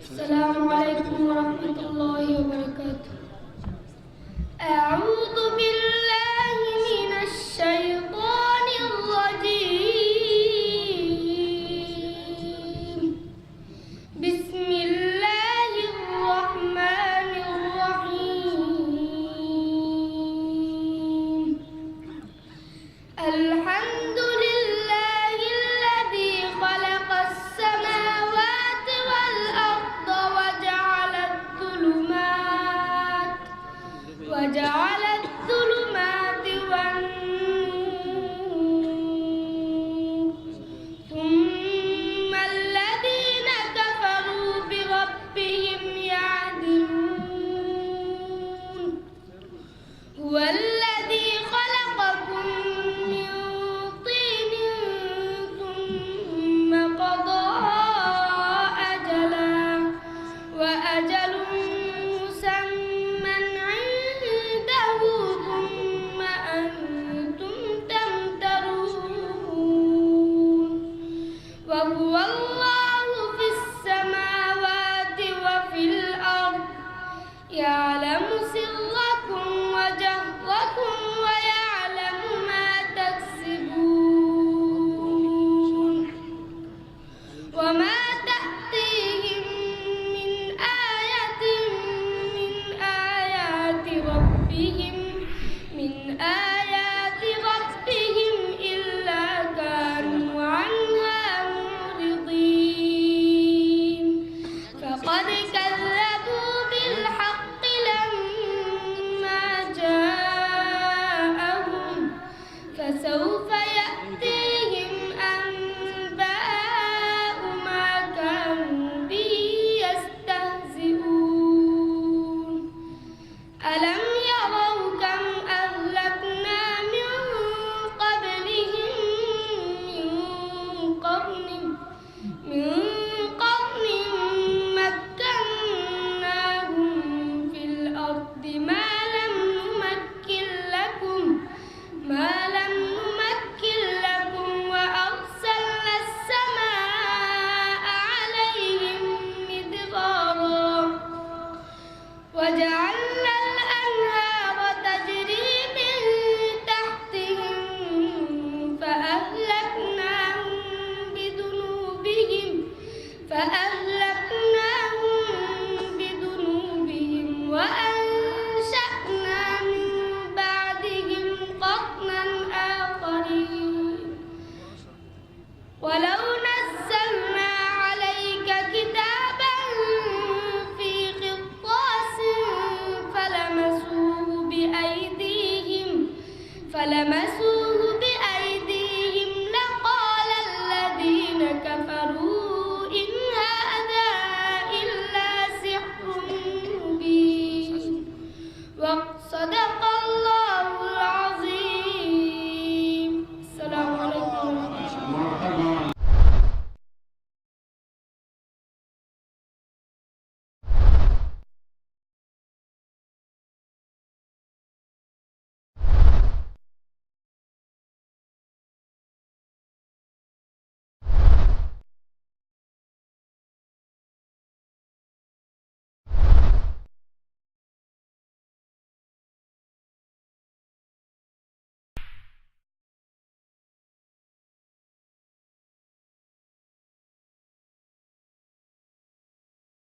السلام عليكم ورحمة الله وبركاته. أعوذ بالله من الشيطان الرجيم. بسم الله الرحمن الرحيم. الحمد لله الذي خلق السماوات والأرض وجعل الظلمات والنور، ثم الذين كفروا بربهم يعدلون. هو الذي خلقكم من طين ثم قضى أجلا وأجل مسمى عنده ثم أنتم تمترون. وهو الله في السماوات وفي الأرض، يعلم سركم وجهركم ويعلم ما تكسبون. وما تأتيهم من آية من آيات ربهم إلا كانوا عنها معرضين. فقد كذبوا بالحق لما جاءهم، فسوف يأتيهم أنباء ما كانوا به يستهزئون. ألم يروا كم أهلكنا من قبلهم من قرن مكناهم في الأرض ما لم نمكن لكم وأرسلنا السماء عليهم مدرارا وجعلنا الأنهار تجري من تحتهم فأهلكناهم بذنوبهم